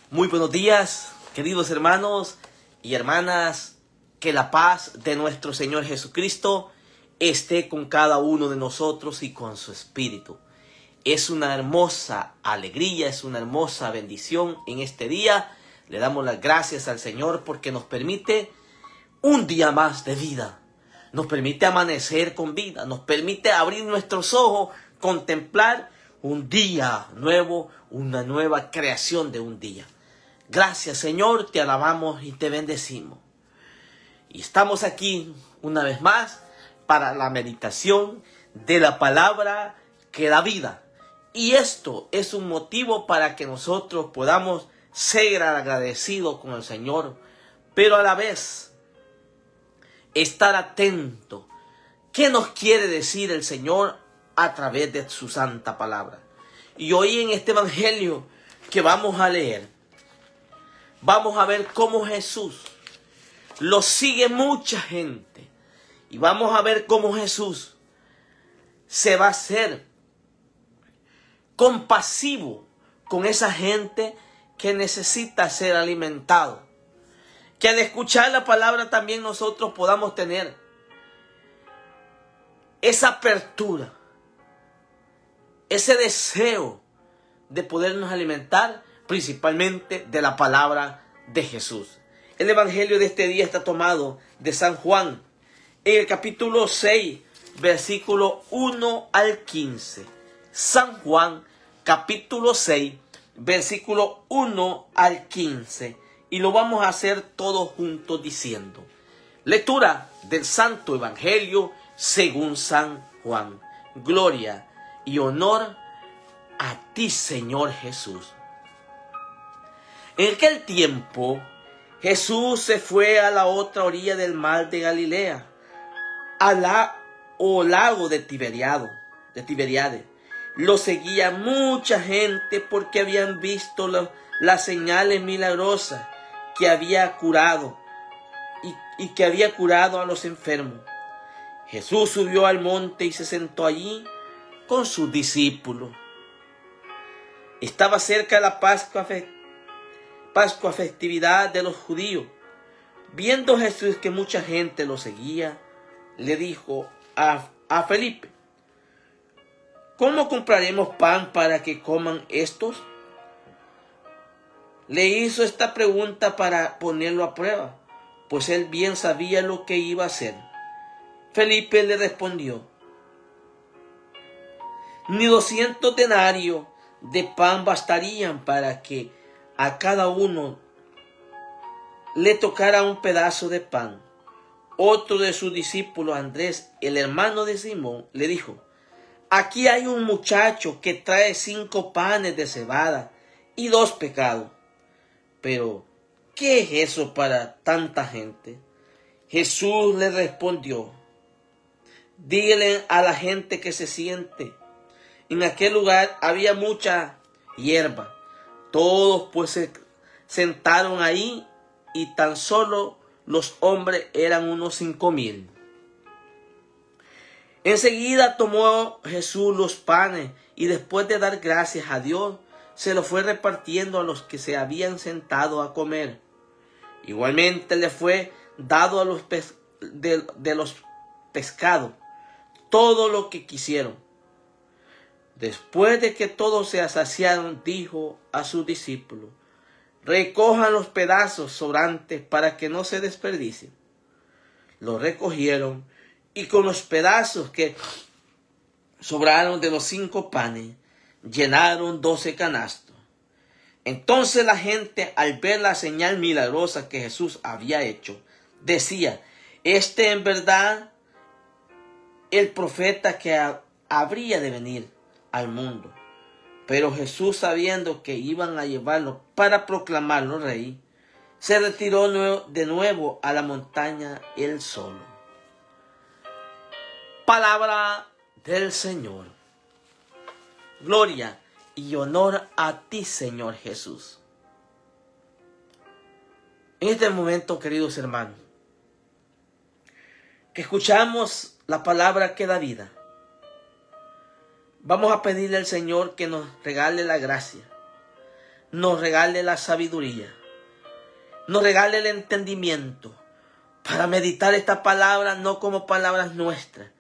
Muy buenos días, queridos hermanos y hermanas. Que la paz de nuestro Señor Jesucristo esté con cada uno de nosotros y con su espíritu. Es una hermosa alegría, es una hermosa bendición en este día. Le damos las gracias al Señor porque nos permite un día más de vida. Nos permite amanecer con vida, nos permite abrir nuestros ojos, contemplar un día nuevo, una nueva creación de un día. Gracias, Señor, te alabamos y te bendecimos. Y estamos aquí una vez más para la meditación de la palabra que da vida. Y esto es un motivo para que nosotros podamos ser agradecidos con el Señor, pero a la vez estar atentos. ¿Qué nos quiere decir el Señor a través de su santa palabra? Y hoy en este evangelio que vamos a leer, vamos a ver cómo Jesús lo sigue mucha gente. Y vamos a ver cómo Jesús se va a hacer compasivo con esa gente que necesita ser alimentado. Que al escuchar la palabra también nosotros podamos tener esa apertura, ese deseo de podernos alimentar principalmente de la palabra de Jesús. El evangelio de este día está tomado de San Juan, en el capítulo 6, versículo 1 al 15. San Juan, capítulo 6, versículo 1 al 15. Y lo vamos a hacer todos juntos diciendo: lectura del Santo Evangelio según San Juan. Gloria y honor a ti, Señor Jesús. En aquel tiempo, Jesús se fue a la otra orilla del mar de Galilea, al lago de Tiberiade. Lo seguía mucha gente porque habían visto las señales milagrosas que había curado y que había curado a los enfermos. Jesús subió al monte y se sentó allí con sus discípulos. Estaba cerca la Pascua, festividad de los judíos. Viendo Jesús que mucha gente lo seguía, le dijo a Felipe: ¿cómo compraremos pan para que coman estos? Le hizo esta pregunta para ponerlo a prueba, pues él bien sabía lo que iba a hacer. Felipe le respondió: ni 200 denarios de pan bastarían para que a cada uno le tocara un pedazo de pan. Otro de sus discípulos, Andrés, el hermano de Simón, le dijo: aquí hay un muchacho que trae 5 panes de cebada y 2 pescados. Pero, ¿qué es eso para tanta gente? Jesús le respondió: díganle a la gente que se siente. En aquel lugar había mucha hierba. Todos pues se sentaron ahí y tan solo los hombres eran unos 5,000. Enseguida tomó Jesús los panes y después de dar gracias a Dios, se los fue repartiendo a los que se habían sentado a comer. Igualmente le fue dado a los de los pescados todo lo que quisieron. Después de que todos se saciaron, dijo a sus discípulos: recojan los pedazos sobrantes para que no se desperdicien. Los recogieron y con los pedazos que sobraron de los 5 panes, llenaron 12 canastos. Entonces la gente, al ver la señal milagrosa que Jesús había hecho, decía: este en verdad el profeta que habría de venir al mundo. Pero Jesús, sabiendo que iban a llevarlo para proclamarlo rey, se retiró de nuevo a la montaña él solo. Palabra del Señor. Gloria y honor a ti, Señor Jesús. En este momento, queridos hermanos, que escuchamos la palabra que da vida, vamos a pedirle al Señor que nos regale la gracia nos regale la sabiduría, nos regale el entendimiento para meditar esta palabra no como palabras nuestras,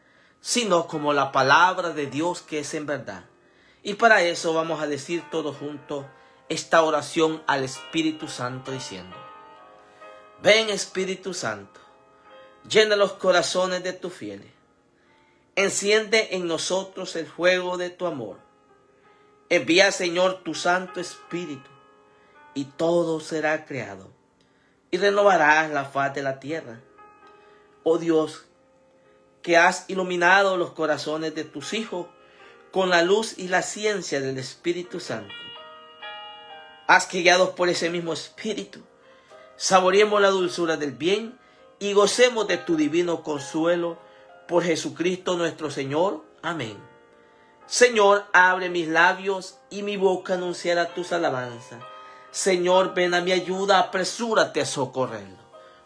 sino como la palabra de Dios que es en verdad. Y para eso vamos a decir todos juntos esta oración al Espíritu Santo diciendo: ven Espíritu Santo, llena los corazones de tus fieles, enciende en nosotros el fuego de tu amor. Envía, Señor, tu Santo Espíritu, y todo será creado, y renovarás la faz de la tierra. Oh Dios, que has iluminado los corazones de tus hijos con la luz y la ciencia del Espíritu Santo. Haz que, guiados por ese mismo Espíritu, saboreemos la dulzura del bien y gocemos de tu divino consuelo por Jesucristo nuestro Señor. Amén. Señor, abre mis labios y mi boca anunciará tus alabanzas. Señor, ven a mi ayuda, apresúrate a socorrerlo.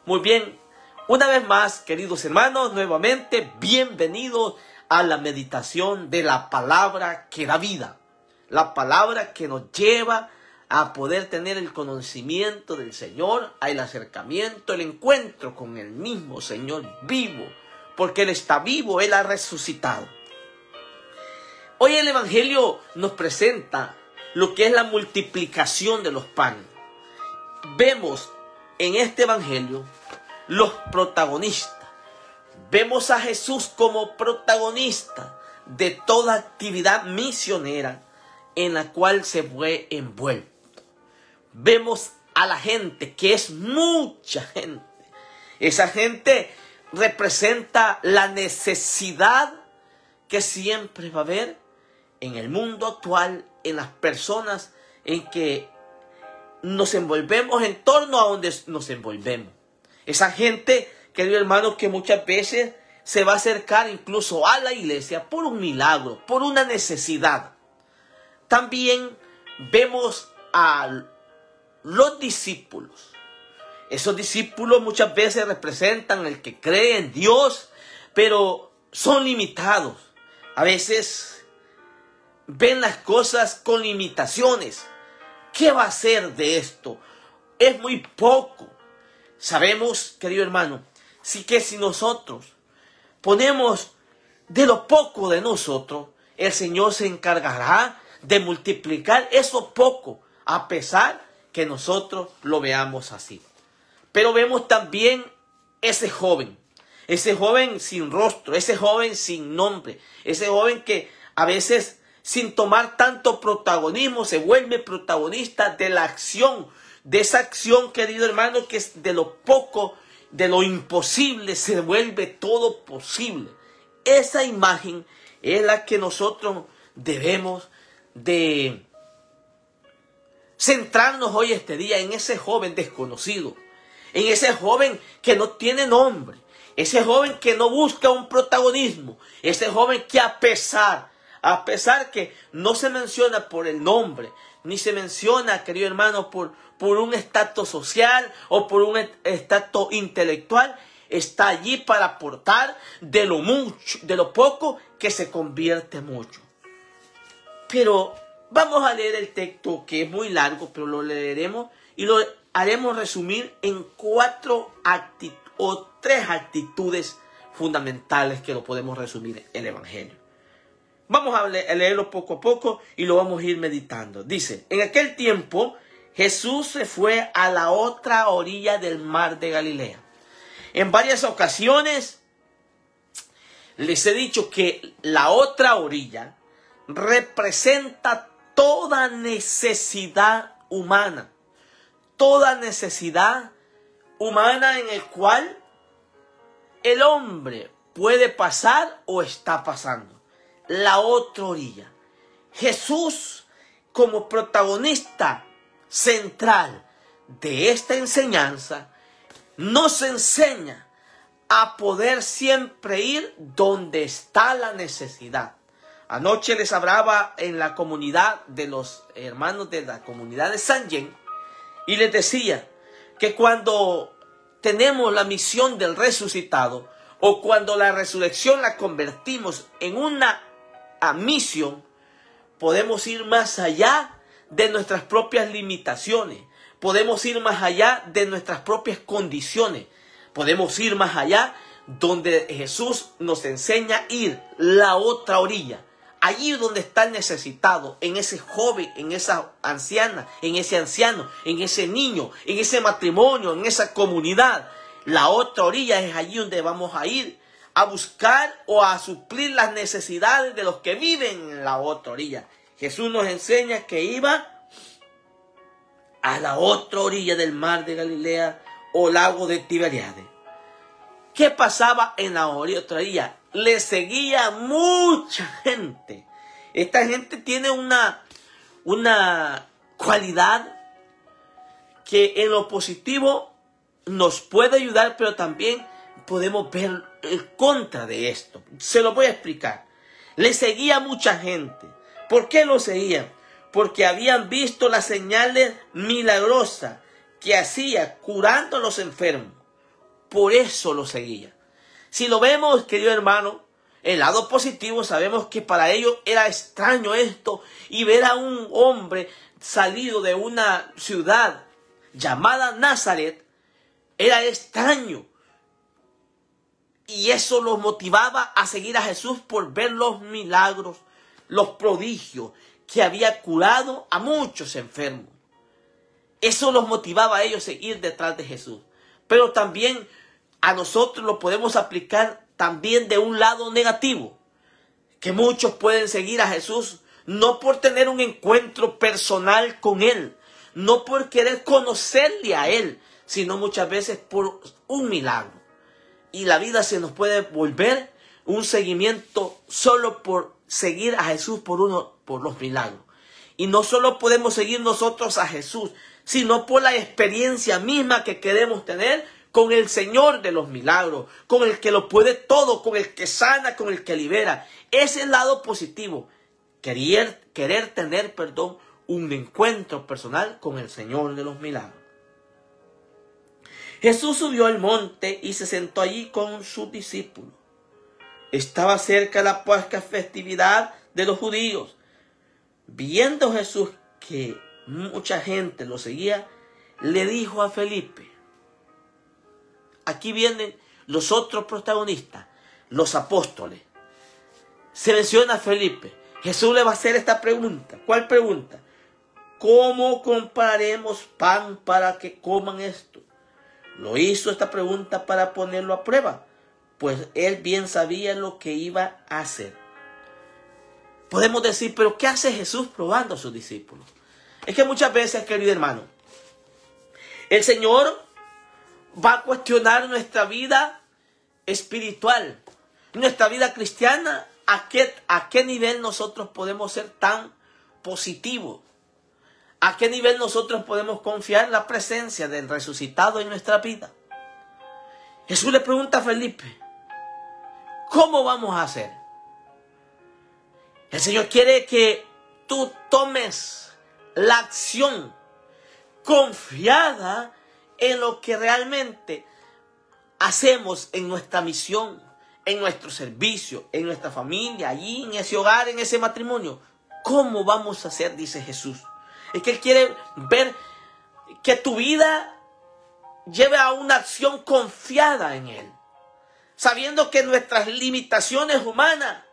Muy bien, una vez más, queridos hermanos, nuevamente bienvenidos a la meditación de la palabra que da vida. La palabra que nos lleva a poder tener el conocimiento del Señor, el acercamiento, el encuentro con el mismo Señor vivo, porque Él está vivo, Él ha resucitado. Hoy el Evangelio nos presenta lo que es la multiplicación de los panes. Vemos en este Evangelio los protagonistas. Vemos a Jesús como protagonista de toda actividad misionera en la cual se fue envuelto. Vemos a la gente, que es mucha gente. Esa gente representa la necesidad que siempre va a haber en el mundo actual, en las personas en que nos envolvemos, en torno a donde nos envolvemos. Esa gente, querido hermano, que muchas veces se va a acercar incluso a la iglesia por un milagro, por una necesidad. También vemos a los discípulos. Esos discípulos muchas veces representan el que cree en Dios, pero son limitados. A veces ven las cosas con limitaciones. ¿Qué va a hacer de esto? Es muy poco. Sabemos, querido hermano, si nosotros ponemos de lo poco de nosotros, el Señor se encargará de multiplicar eso poco, a pesar que nosotros lo veamos así. Pero vemos también ese joven sin rostro, ese joven sin nombre, ese joven que a veces, sin tomar tanto protagonismo, se vuelve protagonista de la acción, de esa acción, querido hermano, que es de lo poco, de lo imposible, se vuelve todo posible. Esa imagen es la que nosotros debemos de centrarnos hoy, este día, en ese joven desconocido, en ese joven que no tiene nombre, ese joven que no busca un protagonismo, ese joven que a pesar que no se menciona por el nombre, ni se menciona, querido hermano, por un estatus social o por un estatus intelectual, está allí para aportar de lo mucho, de lo poco que se convierte mucho. Pero vamos a leer el texto, que es muy largo, pero lo leeremos y lo haremos resumir en tres actitudes fundamentales que lo podemos resumir en el Evangelio. Vamos a leerlo poco a poco y lo vamos a ir meditando. Dice: en aquel tiempo Jesús se fue a la otra orilla del mar de Galilea. En varias ocasiones les he dicho que la otra orilla representa toda necesidad humana. Toda necesidad humana en el cual el hombre puede pasar o está pasando. La otra orilla. Jesús, como protagonista central de esta enseñanza, nos enseña a poder siempre ir donde está la necesidad. Anoche les hablaba en la comunidad de los hermanos de la comunidad de San Yen y les decía que cuando tenemos la misión del resucitado, o cuando la resurrección la convertimos en una misión, podemos ir más allá de nuestras propias limitaciones. Podemos ir más allá de nuestras propias condiciones. Podemos ir más allá donde Jesús nos enseña a ir la otra orilla. Allí donde está el necesitado, en ese joven, en esa anciana, en ese anciano, en ese niño, en ese matrimonio, en esa comunidad. La otra orilla es allí donde vamos a ir a buscar o a suplir las necesidades de los que viven en la otra orilla. Jesús nos enseña que iba a la otra orilla del mar de Galilea o lago de Tiberiades. ¿Qué pasaba en la otra orilla? Le seguía mucha gente. Esta gente tiene una cualidad que en lo positivo nos puede ayudar, pero también podemos ver el contra de esto. Se lo voy a explicar. Le seguía mucha gente. ¿Por qué lo seguían? Porque habían visto las señales milagrosas que hacía curando a los enfermos. Por eso lo seguían. Si lo vemos, querido hermano, el lado positivo, sabemos que para ellos era extraño esto y ver a un hombre salido de una ciudad llamada Nazaret era extraño. Y eso los motivaba a seguir a Jesús por ver los milagros, los prodigios que había curado a muchos enfermos. Eso los motivaba a ellos a seguir detrás de Jesús. Pero también a nosotros lo podemos aplicar también de un lado negativo. Que muchos pueden seguir a Jesús no por tener un encuentro personal con Él, no por querer conocerle a Él, sino muchas veces por un milagro. Y la vida se nos puede volver un seguimiento solo por seguir a Jesús por los milagros. Y no solo podemos seguir nosotros a Jesús, sino por la experiencia misma que queremos tener con el Señor de los milagros, con el que lo puede todo, con el que sana, con el que libera. Ese es el lado positivo. Querer tener, un encuentro personal con el Señor de los milagros. Jesús subió al monte y se sentó allí con sus discípulos. Estaba cerca la Pascua, festividad de los judíos. Viendo Jesús que mucha gente lo seguía, le dijo a Felipe. Aquí vienen los otros protagonistas, los apóstoles. Se menciona a Felipe. Jesús le va a hacer esta pregunta. ¿Cuál pregunta? ¿Cómo compraremos pan para que coman esto? Lo hizo esta pregunta para ponerlo a prueba, pues él bien sabía lo que iba a hacer. Podemos decir, pero ¿qué hace Jesús probando a sus discípulos? Es que muchas veces, querido hermano, el Señor va a cuestionar nuestra vida espiritual, nuestra vida cristiana, a qué nivel nosotros podemos ser tan positivos, a qué nivel nosotros podemos confiar en la presencia del resucitado en nuestra vida. Jesús le pregunta a Felipe, ¿cómo vamos a hacer? El Señor quiere que tú tomes la acción confiada en lo que realmente hacemos en nuestra misión, en nuestro servicio, en nuestra familia, allí en ese hogar, en ese matrimonio. ¿Cómo vamos a hacer? Dice Jesús. Es que Él quiere ver que tu vida lleve a una acción confiada en Él, sabiendo que nuestras limitaciones humanas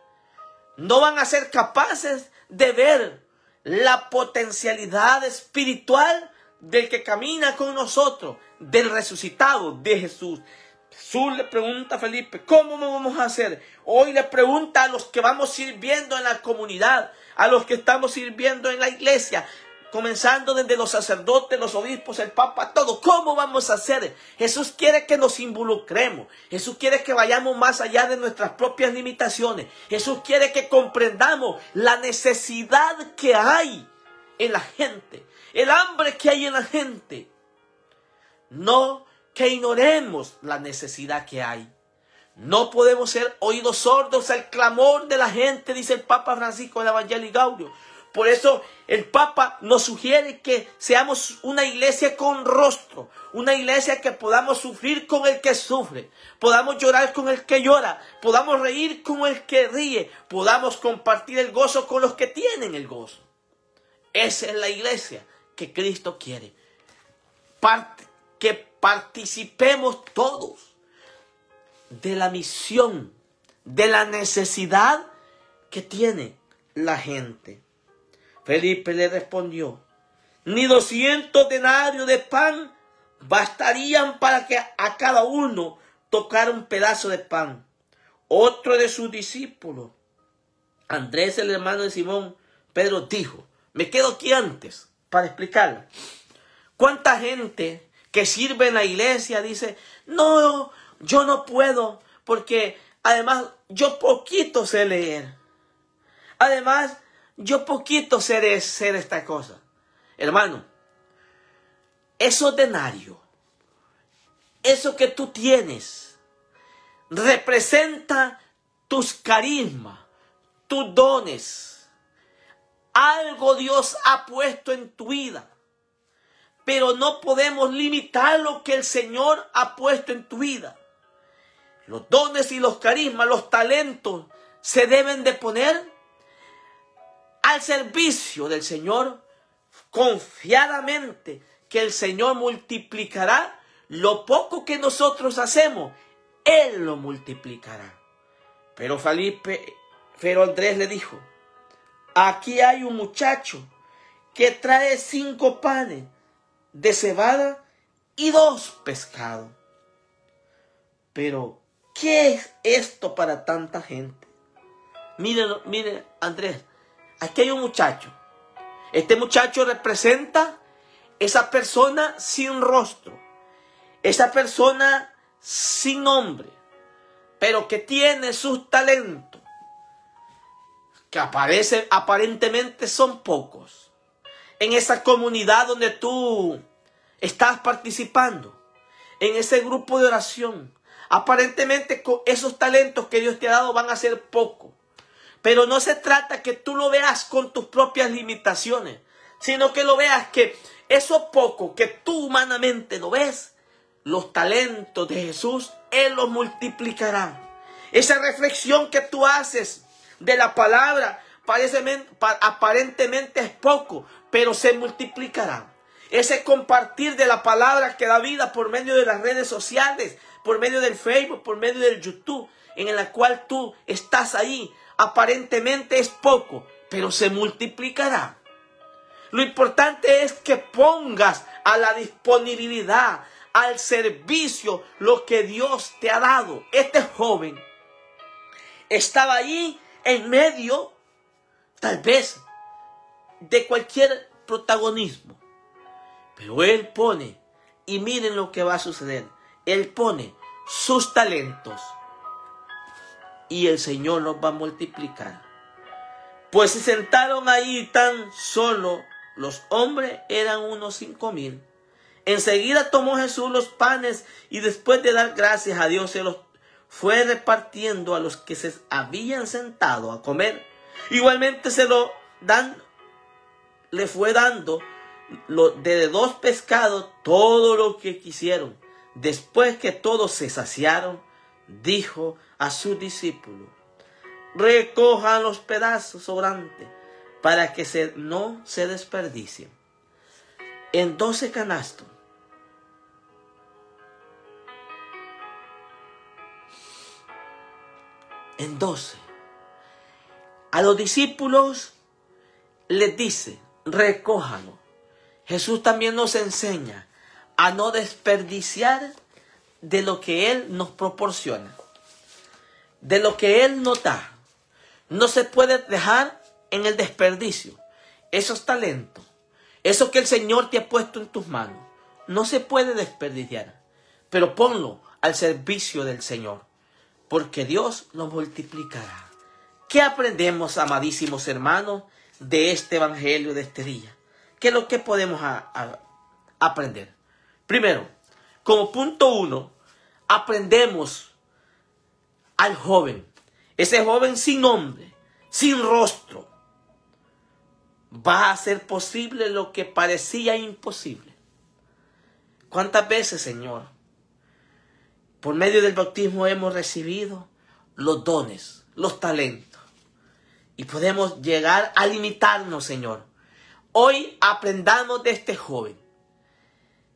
no van a ser capaces de ver la potencialidad espiritual del que camina con nosotros, del resucitado de Jesús. Jesús le pregunta a Felipe, ¿cómo vamos a hacer? Hoy le pregunta a los que vamos sirviendo en la comunidad, a los que estamos sirviendo en la iglesia, comenzando desde los sacerdotes, los obispos, el papa, todo. ¿Cómo vamos a hacer? Jesús quiere que nos involucremos. Jesús quiere que vayamos más allá de nuestras propias limitaciones. Jesús quiere que comprendamos la necesidad que hay en la gente, el hambre que hay en la gente. No que ignoremos la necesidad que hay. No podemos ser oídos sordos al clamor de la gente, dice el Papa Francisco del Evangelii Gaudium. Por eso el Papa nos sugiere que seamos una iglesia con rostro, una iglesia que podamos sufrir con el que sufre, podamos llorar con el que llora, podamos reír con el que ríe, podamos compartir el gozo con los que tienen el gozo. Esa es la iglesia que Cristo quiere. Que participemos todos de la misión, de la necesidad que tiene la gente. Felipe le respondió: ni 200 denarios de pan bastarían para que a cada uno tocara un pedazo de pan. Otro de sus discípulos, Andrés, el hermano de Simón Pedro, dijo: me quedo aquí antes para explicarlo. ¿Cuánta gente que sirve en la iglesia dice: no, yo no puedo, porque además yo poquito sé leer? Además, yo poquito sé hacer esta cosa. Hermano, esos denarios, eso que tú tienes, representa tus carismas, tus dones. Algo Dios ha puesto en tu vida. Pero no podemos limitar lo que el Señor ha puesto en tu vida. Los dones y los carismas, los talentos, se deben de poner al servicio del Señor, confiadamente que el Señor multiplicará lo poco que nosotros hacemos. Él lo multiplicará. Pero Andrés le dijo: aquí hay un muchacho que trae 5 panes de cebada y 2 pescados. Pero, ¿qué es esto para tanta gente? Mire, Andrés, aquí hay un muchacho. Este muchacho representa esa persona sin rostro, esa persona sin nombre, pero que tiene sus talentos, que aparentemente son pocos. En esa comunidad donde tú estás participando, en ese grupo de oración, aparentemente con esos talentos que Dios te ha dado van a ser pocos. Pero no se trata que tú lo veas con tus propias limitaciones, sino que lo veas que eso poco que tú humanamente lo ves, los talentos de Jesús, Él los multiplicará. Esa reflexión que tú haces de la palabra aparentemente es poco, pero se multiplicará. Ese compartir de la palabra que da vida por medio de las redes sociales, por medio del Facebook, por medio del YouTube, en la cual tú estás ahí, aparentemente es poco, pero se multiplicará. Lo importante es que pongas a la disponibilidad, al servicio, lo que Dios te ha dado. Este joven estaba allí en medio, tal vez, de cualquier protagonismo. Pero él pone, y miren lo que va a suceder, él pone sus talentos y el Señor los va a multiplicar. Pues se sentaron ahí tan solo los hombres, eran unos 5,000. Enseguida tomó Jesús los panes y después de dar gracias a Dios se los fue repartiendo a los que se habían sentado a comer. Igualmente le fue dando de 2 pescados todo lo que quisieron. Después que todos se saciaron, dijo a sus discípulos: recojan los pedazos sobrantes para que no se desperdicien. En 12 canastos a los discípulos les dice: recójanlo. Jesús también nos enseña a no desperdiciar de lo que Él nos proporciona, de lo que Él nos da. No se puede dejar en el desperdicio esos talentos, eso que el Señor te ha puesto en tus manos. No se puede desperdiciar, pero ponlo al servicio del Señor, porque Dios lo multiplicará. ¿Qué aprendemos, amadísimos hermanos, de este evangelio de este día? ¿Qué es lo que podemos aprender? Primero, como punto 1, aprendemos al joven. Ese joven sin nombre, sin rostro. Va a hacer posible lo que parecía imposible. ¿Cuántas veces, Señor, por medio del bautismo hemos recibido los dones, los talentos? Y podemos llegar a limitarnos, Señor. Hoy aprendamos de este joven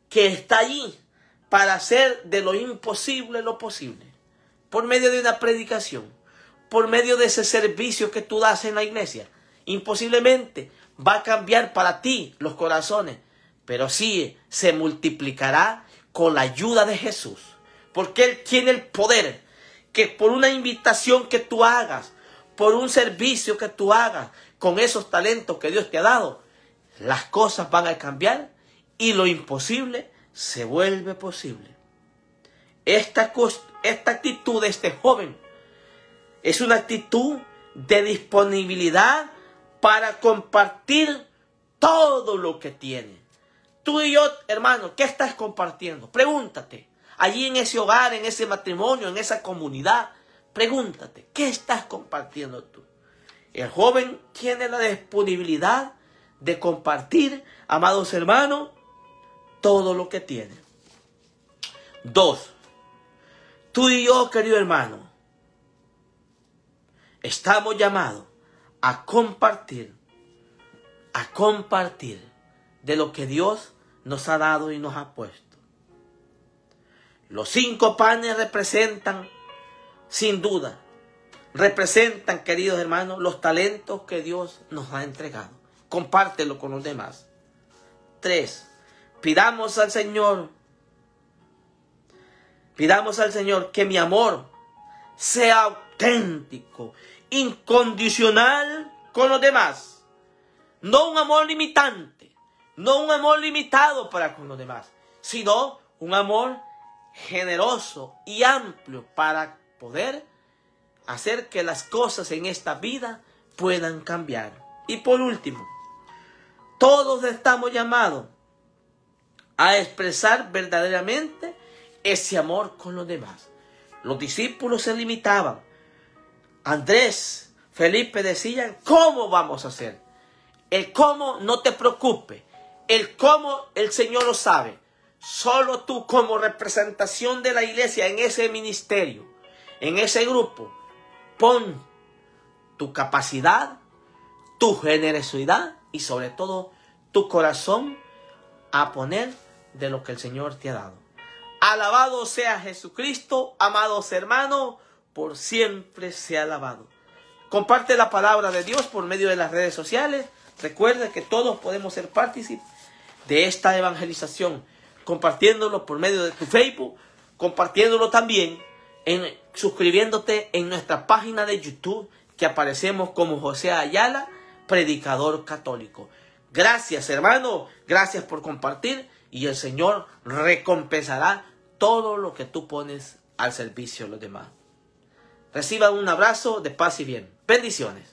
que está allí para hacer de lo imposible lo posible. Por medio de una predicación, por medio de ese servicio que tú das en la iglesia. Imposiblemente va a cambiar para ti los corazones, pero sí se multiplicará con la ayuda de Jesús. Porque Él tiene el poder que por una invitación que tú hagas, por un servicio que tú hagas, con esos talentos que Dios te ha dado, las cosas van a cambiar y lo imposible se vuelve posible. Esta actitud de este joven es una actitud de disponibilidad para compartir todo lo que tiene. Tú y yo, hermano, ¿qué estás compartiendo? Pregúntate. Allí en ese hogar, en ese matrimonio, en esa comunidad, pregúntate, ¿qué estás compartiendo tú? El joven tiene la disponibilidad de compartir, amados hermanos, todo lo que tiene. 2. Tú y yo, querido hermano, estamos llamados a compartir de lo que Dios nos ha dado y nos ha puesto. Los 5 panes representan, sin duda, queridos hermanos, los talentos que Dios nos ha entregado. Compártelo con los demás. 3. Pidamos al Señor que mi amor sea auténtico, incondicional con los demás. No un amor limitante, no un amor limitado para con los demás, sino un amor generoso y amplio para poder hacer que las cosas en esta vida puedan cambiar. Y por último, todos estamos llamados a expresar verdaderamente ese amor con los demás. Los discípulos se limitaban. Andrés, Felipe decían, ¿cómo vamos a hacer? El cómo no te preocupes. El cómo el Señor lo sabe. Solo tú como representación de la iglesia en ese ministerio, en ese grupo, pon tu capacidad, tu generosidad y sobre todo tu corazón a poner de lo que el Señor te ha dado. Alabado sea Jesucristo, amados hermanos, por siempre sea alabado. Comparte la palabra de Dios por medio de las redes sociales. Recuerda que todos podemos ser partícipes de esta evangelización, compartiéndolo por medio de tu Facebook, compartiéndolo también, suscribiéndote en nuestra página de YouTube, que aparecemos como José Ayala, predicador católico. Gracias, hermano, gracias por compartir, y el Señor recompensará todo lo que tú pones al servicio de los demás. Reciban un abrazo de paz y bien. Bendiciones.